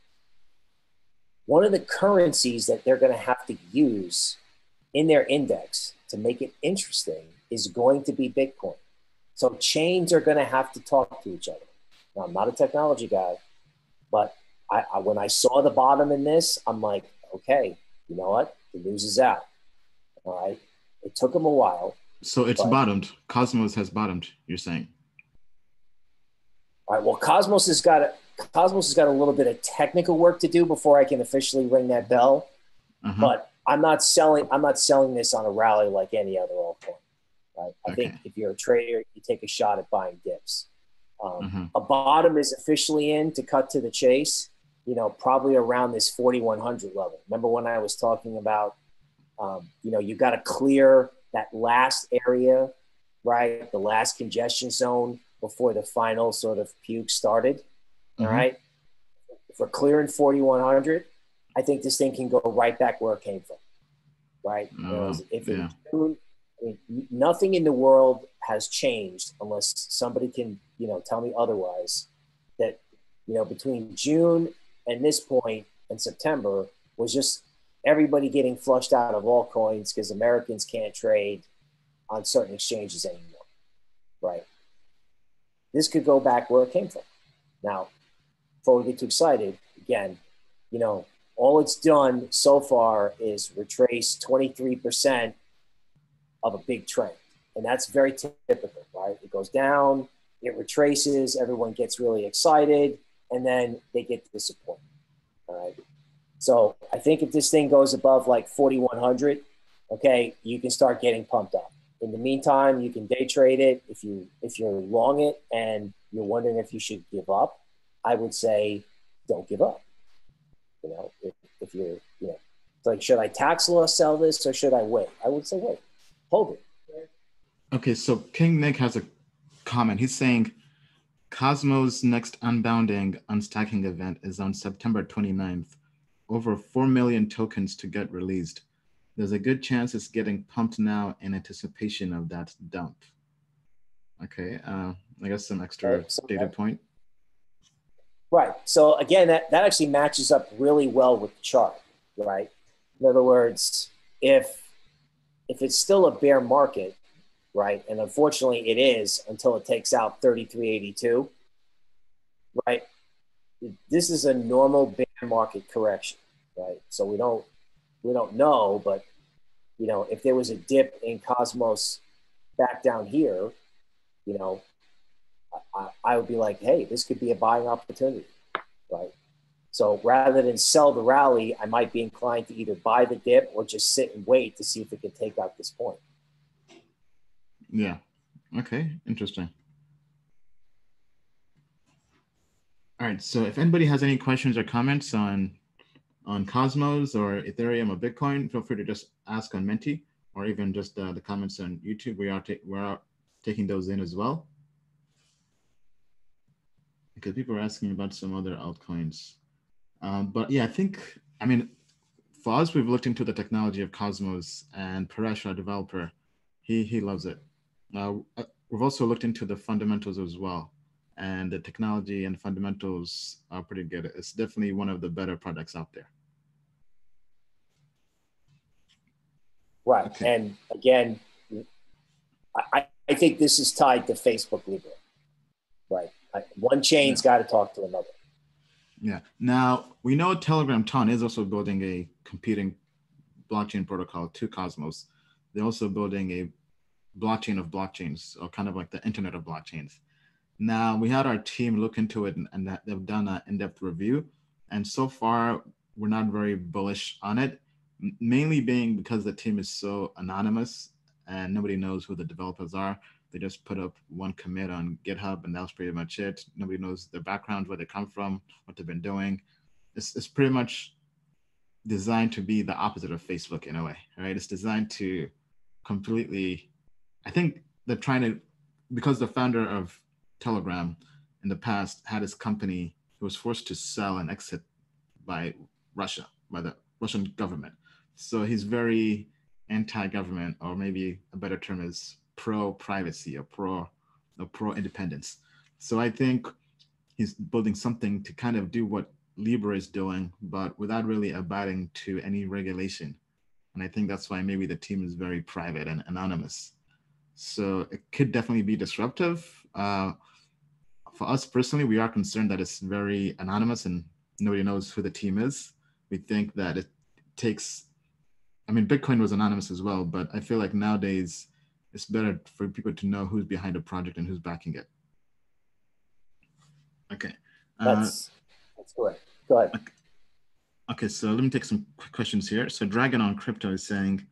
one of the currencies that they're going to have to use in their index to make it interesting is going to be Bitcoin. So chains are going to have to talk to each other. Now, I'm not a technology guy, but when I saw the bottom in this, I'm like, okay, you know what? The news is out. All right. It took them a while. So it's bottomed. Cosmos has bottomed, you're saying. All right. Well, Cosmos has got a little bit of technical work to do before I can officially ring that bell. But I'm not selling this on a rally like any other altcoin. Right? I think if you're a trader, you take a shot at buying dips. A bottom is officially in, to cut to the chase, probably around this 4,100 level. Remember when I was talking about, you got to clear that last area, right? The last congestion zone before the final sort of puke started. All right. If we're clearing 4,100, I think this thing can go right back where it came from. Right. Nothing in the world has changed unless somebody can, tell me otherwise, that, between June and this point and September was just everybody getting flushed out of altcoins because Americans can't trade on certain exchanges anymore. Right. This could go back where it came from. Now, before we get too excited, again, all it's done so far is retrace 23% of a big trend. And that's very typical, right? It goes down, it retraces, everyone gets really excited, and then they get disappointed. All right. So I think if this thing goes above like 4,100, okay, you can start getting pumped up. In the meantime, you can day trade it. If you're long it and you're wondering if you should give up, I would say don't give up. If you're, it's like, should I tax loss sell this or should I wait? I would say wait. Hold it. Okay, so King Nick has a comment. He's saying Cosmos' next unbounding unstacking event is on September 29th. Over 4 million tokens to get released. There's a good chance it's getting pumped now in anticipation of that dump. Okay, I guess some extra data point. Right. So again, that actually matches up really well with the chart, right? In other words, if it's still a bear market, right, and unfortunately it is until it takes out 3382, right? This is a normal bear market correction, right? So we don't know, but if there was a dip in Cosmos back down here, I would be like, hey, this could be a buying opportunity, right? So rather than sell the rally, I might be inclined to either buy the dip or just sit and wait to see if it can take out this point. Yeah. Okay. Interesting. All right. So if anybody has any questions or comments on Cosmos or Ethereum or Bitcoin, feel free to just ask on Menti, or even just the comments on YouTube. We are taking those in as well, because people are asking about some other altcoins. But yeah, I mean, for us, we've looked into the technology of Cosmos, and Paresh, our developer, he loves it. We've also looked into the fundamentals as well, and the technology and fundamentals are pretty good. It's definitely one of the better products out there. Right. Okay. And again, I think this is tied to Facebook Libre. Right. One chain's got to talk to another. Yeah. Now, we know Telegram Ton is also building a competing blockchain protocol to Cosmos. They're also building a blockchain of blockchains, or kind of like the internet of blockchains. Now, we had our team look into it, and they've done an in-depth review. And so far, we're not very bullish on it, mainly being because the team is so anonymous and nobody knows who the developers are. They just put up one commit on GitHub, and that was pretty much it. Nobody knows their background, where they come from, what they've been doing. It's pretty much designed to be the opposite of Facebook in a way, right? It's designed to completely, I think they're trying to, because the founder of Telegram in the past had his company, he was forced to sell and exit by Russia, by the Russian government. So he's very anti-government, or maybe a better term is pro-privacy, or pro-independence. So I think he's building something to kind of do what Libra is doing, but without really abiding to any regulation. And I think that's why maybe the team is very private and anonymous. So it could definitely be disruptive. For us personally, we are concerned that it's very anonymous and nobody knows who the team is. We think that it takes, I mean, Bitcoin was anonymous as well, but I feel like nowadays it's better for people to know who's behind a project and who's backing it. Okay. That's correct. Go ahead. Okay, so let me take some quick questions here. So Dragon on Crypto is saying,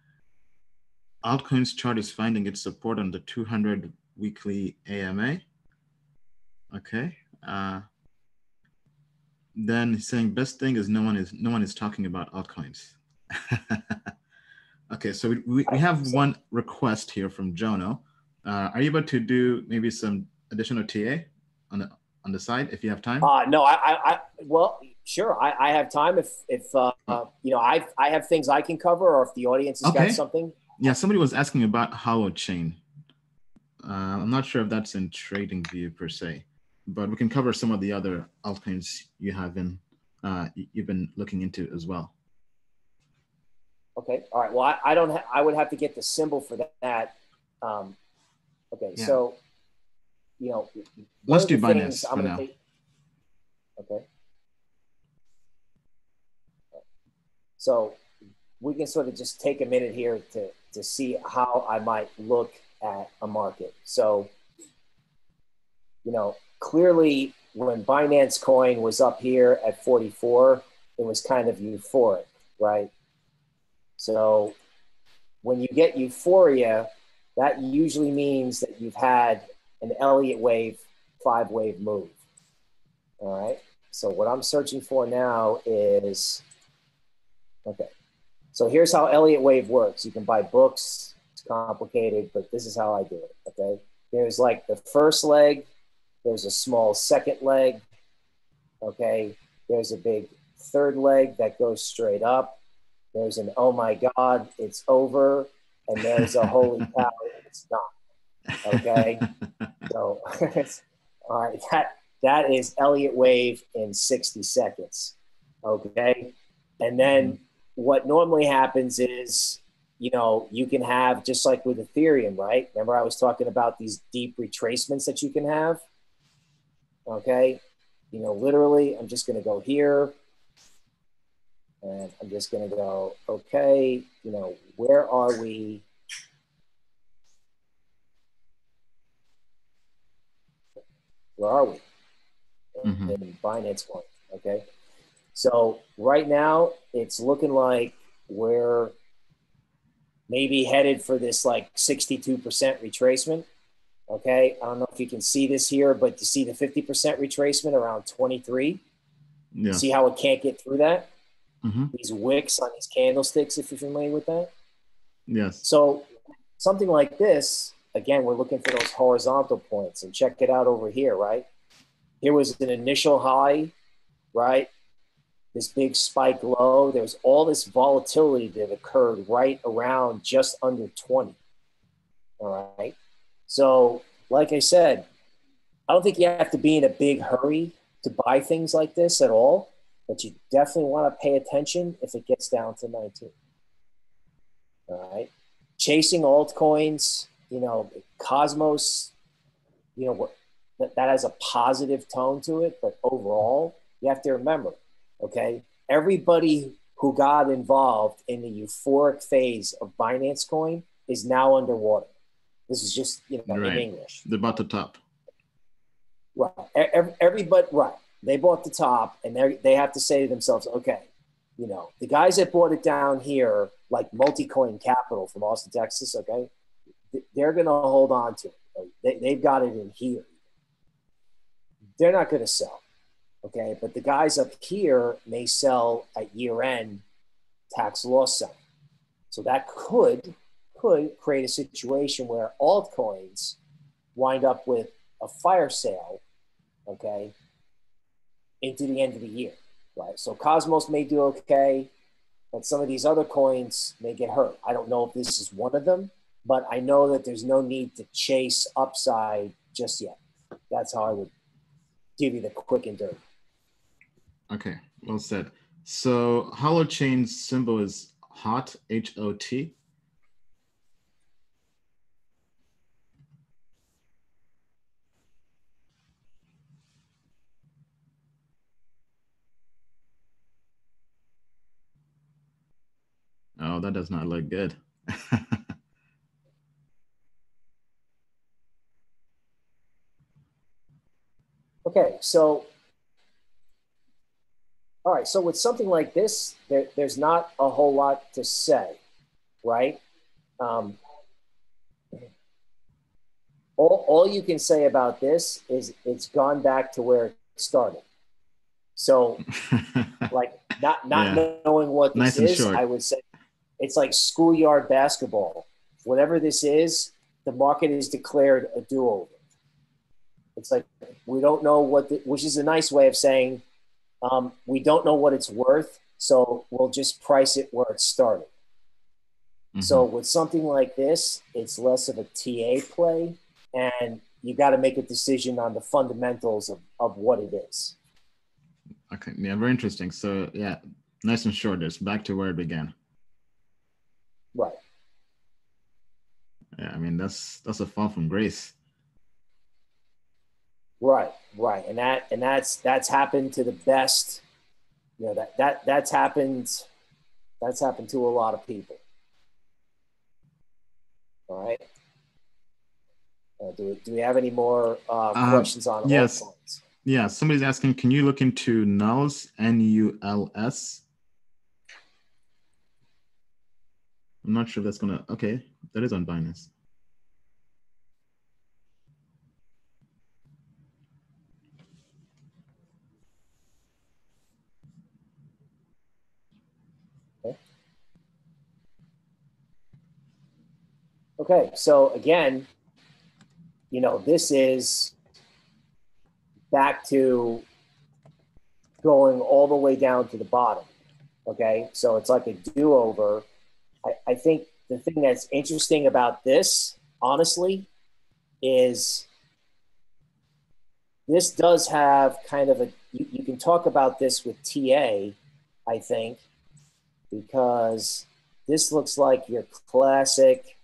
altcoins chart is finding its support on the 200 weekly AMA. Okay. Then he's saying best thing is no one is talking about altcoins. Okay, so we have one request here from Jono. Are you able to do maybe some additional TA on the side if you have time? No, well, sure. I have time if you know, I have things I can cover, or if the audience has got something. Yeah, somebody was asking about Holochain. I'm not sure if that's in TradingView per se, but we can cover some of the other altcoins you've been looking into as well. Okay. All right. Well, I would have to get the symbol for that. Okay. Yeah. So, you know, let's do Binance for now. Okay. So we can sort of just take a minute here to see how I might look at a market. So, you know, clearly when Binance coin was up here at 44, it was kind of euphoric, right? So when you get euphoria, that usually means that you've had an Elliott Wave, 5-wave move. All right. So what I'm searching for now is, okay. So here's how Elliott Wave works. You can buy books. It's complicated, but this is how I do it. Okay. There's like the first leg. There's a small second leg. Okay. There's a big third leg that goes straight up. There's an, oh my God, it's over. And there's a holy cow, it's not. Okay. So, all right. That is Elliott Wave in 60 seconds. Okay. And then what normally happens is, you know, you can have, just like with Ethereum, right? Remember I was talking about these deep retracements that you can have? Okay. You know, literally, I'm just going to go here. And I'm just going to go, okay, you know, where are we? Where are we? Mm-hmm. In Binance Coin, okay? So right now, it's looking like we're maybe headed for this like 62% retracement, okay? I don't know if you can see this here, but you see the 50% retracement around 23. Yes. See how it can't get through that? Mm-hmm. These wicks on these candlesticks, if you're familiar with that. Yes. So something like this, again, we're looking for those horizontal points, and check it out over here, right? Here was an initial high, right? This big spike low. There was all this volatility that occurred right around just under 20. All right. So, like I said, I don't think you have to be in a big hurry to buy things like this at all, but you definitely want to pay attention if it gets down to 19. All right. Chasing altcoins, you know, Cosmos, you know, that has a positive tone to it, but overall, you have to remember, okay, everybody who got involved in the euphoric phase of Binance Coin is now underwater. This is just, you know, right. in English. They're about the top. Right. Everybody, right. They bought the top, and they have to say to themselves, okay, you know, the guys that bought it down here, like Multi-Coin Capital from Austin, Texas, okay, they're going to hold on to it. They've got it in here. They're not going to sell, okay? But the guys up here may sell at year-end tax loss selling. So that could create a situation where altcoins wind up with a fire sale, okay, into the end of the year, right? So Cosmos may do okay, but some of these other coins may get hurt. I don't know if this is one of them, but I know that there's no need to chase upside just yet. That's how I would give you the quick and dirty. Okay, well said. So Holochain symbol is HOT, H-O-T. Oh, that does not look good. Okay, so, all right, so with something like this, there's not a whole lot to say, right? All you can say about this is it's gone back to where it started. So, like, not knowing what this is, I would say it's like schoolyard basketball. Whatever this is, the market has declared a do-over. It's like we don't know which is a nice way of saying we don't know what it's worth, so we'll just price it where it started. Mm-hmm. So with something like this, it's less of a TA play, and you got to make a decision on the fundamentals of what it is. Okay, yeah, very interesting. So yeah, nice and short. It's back to where it began. Right. Yeah, I mean that's a fall from grace. Right, and that's happened to the best. You know, that's happened to a lot of people. All right. Do we have any more questions on yes. altcoins? Yeah, somebody's asking, can you look into Nuls, N-U-L-S? I'm not sure if that's gonna, okay, that is on Binance. Okay, so again, you know, this is back to going all the way down to the bottom. Okay, so it's like a do-over. I think the thing that's interesting about this, honestly, is this does have kind of a, you can talk about this with TA, I think, because this looks like your classic,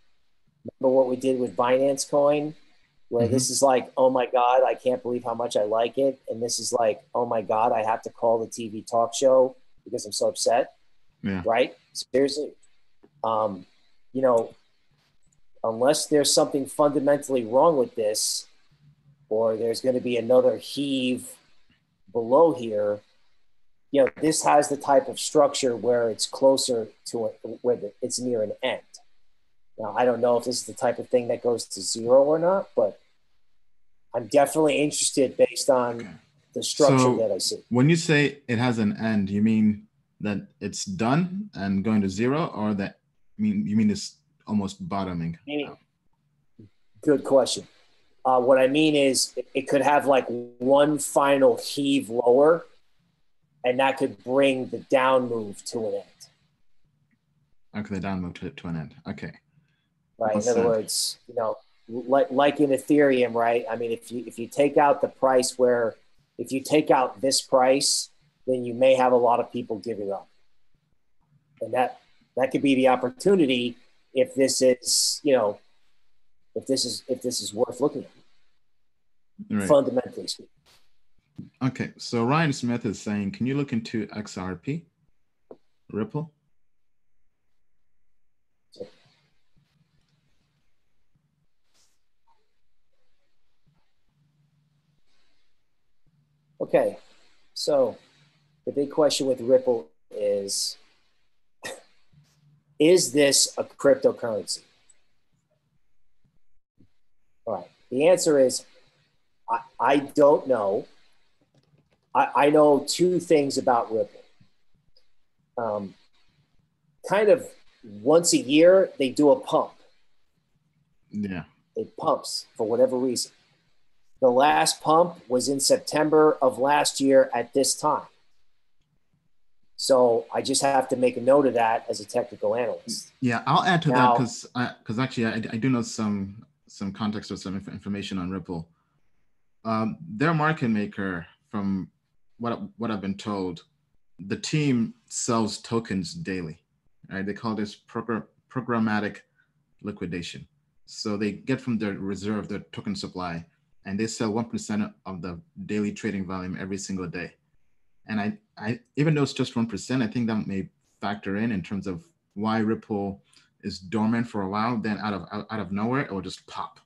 remember what we did with Binance Coin, where this is like, oh my God, I can't believe how much I like it. And this is like, oh my God, I have to call the TV talk show because I'm so upset. Yeah. Right? Seriously. You know, unless there's something fundamentally wrong with this, or there's going to be another heave below here, this has the type of structure where it's closer to where it's near an end. Now, I don't know if this is the type of thing that goes to zero or not, but I'm definitely interested based on the structure that I see. When you say it has an end, you mean that it's done and going to zero, or that you mean it's almost bottoming out? Good question. What I mean is it could have like one final heave lower, and that could bring the down move to an end. Okay, the down move to an end. Okay. Right. In other words, like in Ethereum, right? I mean, if you take out the price if you take out this price, then you may have a lot of people giving up. And that could be the opportunity if this is, if this is worth looking at. Right. Fundamentally speaking. Okay, so Ryan Smith is saying, can you look into XRP, Ripple? Okay, so the big question with Ripple is this a cryptocurrency? All right, the answer is I don't know. I know two things about Ripple. Kind of once a year, they do a pump. Yeah. It pumps for whatever reason. The last pump was in September of last year at this time. So I just have to make a note of that as a technical analyst. Yeah, I'll add to that because actually I do know some context or some information on Ripple. Their market maker, from what I've been told, the team sells tokens daily. Right? They call this programmatic liquidation. So they get from their reserve, their token supply, and they sell 1% of the daily trading volume every single day. And I even though it's just 1%, I think that may factor in terms of why Ripple is dormant for a while. Then out of nowhere, it will just pop.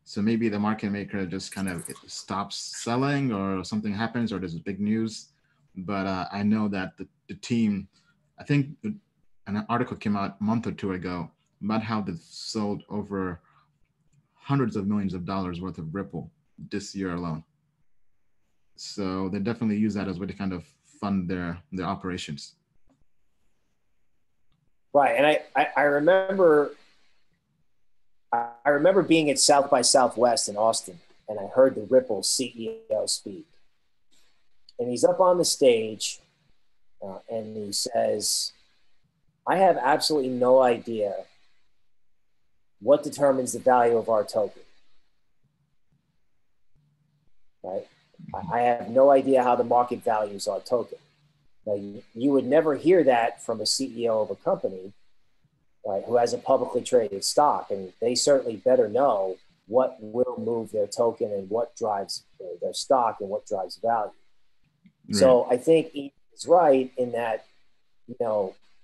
So maybe the market maker just kind of stops selling, or something happens, or there's big news. But I know that the team, I think an article came out a month or two ago about how they've sold over hundreds of millions of dollars worth of Ripple this year alone. So they definitely use that as a way to kind of fund their operations. Right, and I remember being at South by Southwest in Austin, and I heard the Ripple CEO speak, and he's up on the stage, and he says, "I have absolutely no idea what determines the value of our token." Right? I have no idea how the market values our token. Now, you would never hear that from a CEO of a company, right, who has a publicly traded stock, and they certainly better know what will move their token and what drives their stock and what drives value. Right. So I think he's right in that,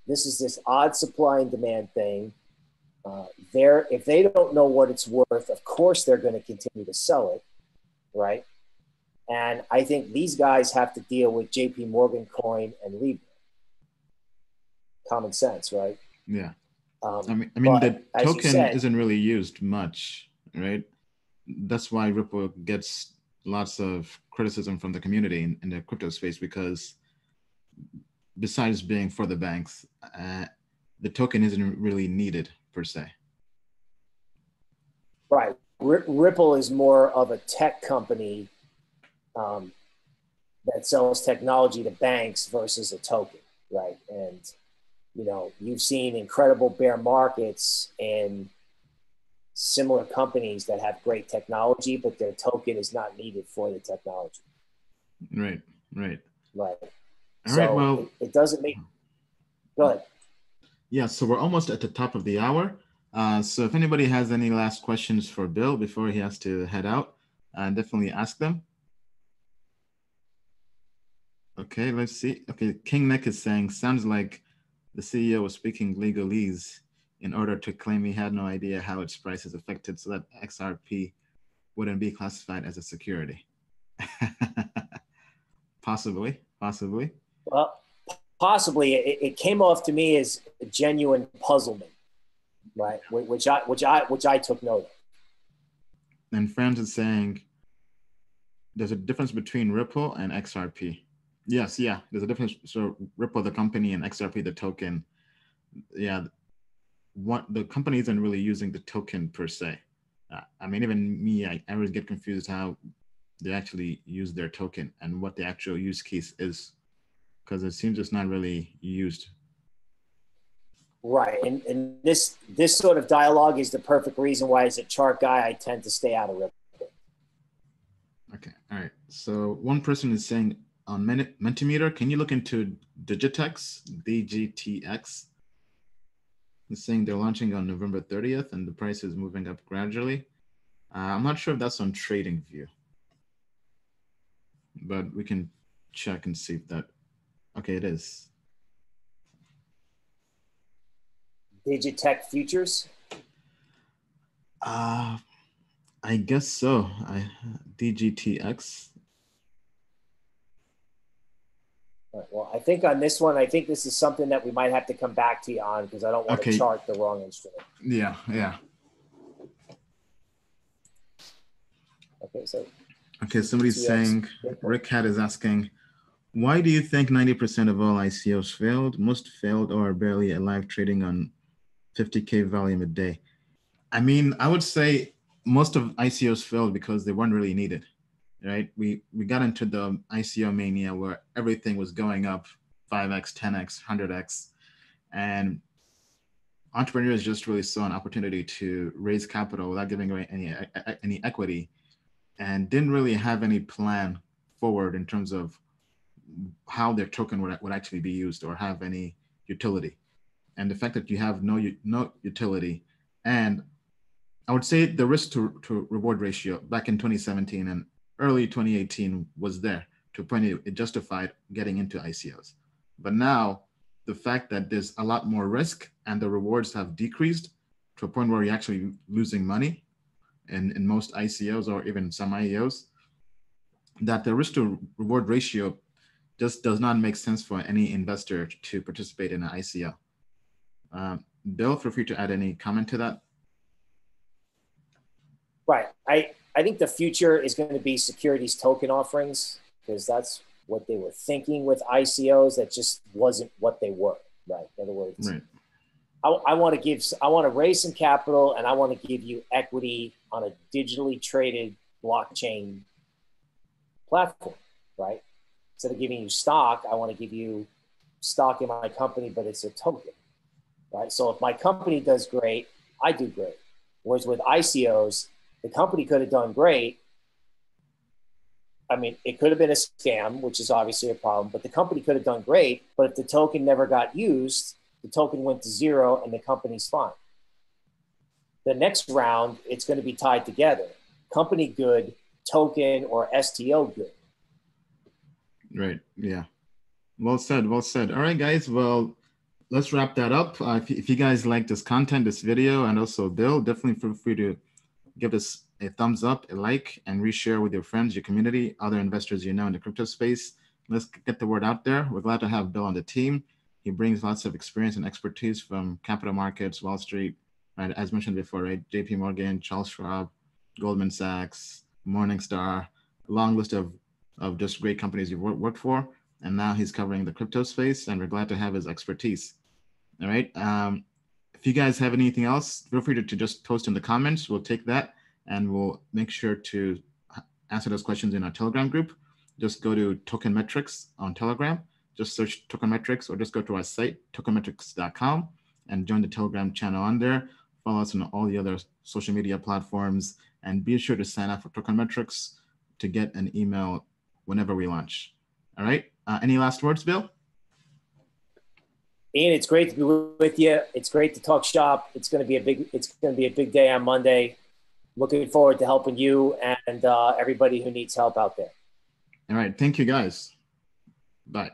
this is this odd supply and demand thing. If they don't know what it's worth, of course they're going to continue to sell it, right? And I think these guys have to deal with JP Morgan coin and Libra. Common sense, right? Yeah. I mean the token isn't really used much, right? That's why Ripple gets lots of criticism from the community in the crypto space, because besides being for the banks, the token isn't really needed per se. Right. Ripple is more of a tech company that sells technology to banks versus a token, right? And, you've seen incredible bear markets in similar companies that have great technology, but their token is not needed for the technology. Right. All right, well, it doesn't make, go ahead. Yeah, so we're almost at the top of the hour. So if anybody has any last questions for Bill before he has to head out, definitely ask them. Okay, let's see. Okay, King Nick is saying, sounds like the CEO was speaking legalese in order to claim he had no idea how its price is affected, so that XRP wouldn't be classified as a security? Possibly, possibly. Well, possibly it came off to me as a genuine puzzlement, right? Which I took note of. And Franz is saying there's a difference between Ripple and XRP. Yes, yeah, there's a difference. So Ripple, the company, and XRP, the token. Yeah, the company isn't really using the token per se. I mean, even me, I always get confused how they actually use their token and what the actual use case is, because it seems it's not really used. Right, and this sort of dialogue is the perfect reason why, as a chart guy, I tend to stay out of Ripple. Okay, all right. So one person is saying on Mentimeter, can you look into Digitex, DGTX? It's saying they're launching on November 30th and the price is moving up gradually. I'm not sure if that's on TradingView, but we can check and see if that, okay, it is. Digitech futures? I guess so. DGTX. Well, I think on this one, I think this is something that we might have to come back to you on, because I don't want to chart the wrong instrument. Yeah, yeah. Okay, somebody's saying, Rick Hat is asking, why do you think 90% of all ICOs failed? Most failed or are barely alive, trading on 50K volume a day. I mean, I would say most of ICOs failed because they weren't really needed, right? We got into the ICO mania where everything was going up 5x, 10x, 100x, and entrepreneurs just really saw an opportunity to raise capital without giving away any equity, and didn't really have any plan forward in terms of how their token would actually be used or have any utility. And the fact that you have no utility, and I would say the risk to reward ratio back in 2017 and early 2018 was there to a point it justified getting into ICOs. But now the fact that there's a lot more risk and the rewards have decreased to a point where you're actually losing money in most ICOs or even some IEOs, that the risk to reward ratio just does not make sense for any investor to participate in an ICO. Bill, feel free to add any comment to that. Right. I think the future is going to be securities token offerings, because that's what they were thinking with ICOs. That just wasn't what they were. Right. In other words, right. I want to raise some capital, and I want to give you equity on a digitally traded blockchain platform, right? Instead of giving you stock, I want to give you stock in my company, but it's a token, right? So if my company does great, I do great. Whereas with ICOs, the company could have done great. I mean, it could have been a scam, which is obviously a problem, but the company could have done great. But if the token never got used, the token went to zero and the company's fine. The next round, it's going to be tied together. Company good, token or STO good. Right. Yeah. Well said. Well said. All right, guys. Well, let's wrap that up. If you guys like this content, this video, and also Bill, definitely feel free to give us a thumbs up, a like, and reshare with your friends, your community, other investors you know in the crypto space. Let's get the word out there. We're glad to have Bill on the team. He brings lots of experience and expertise from capital markets, Wall Street, right? As mentioned before, right? JP Morgan, Charles Schwab, Goldman Sachs, Morningstar, a long list of just great companies you've worked for. And now he's covering the crypto space, and we're glad to have his expertise. All right. If you guys have anything else, feel free to just post in the comments. We'll take that and we'll make sure to answer those questions in our Telegram group. Just go to Token Metrics on Telegram. Just search Token Metrics or just go to our site, tokenmetrics.com, and join the Telegram channel on there. Follow us on all the other social media platforms, and be sure to sign up for Token Metrics to get an email whenever we launch. All right. Any last words, Bill? Ian, it's great to be with you. It's great to talk shop. It's going to be a big day on Monday. Looking forward to helping you and everybody who needs help out there. All right. Thank you, guys. Bye.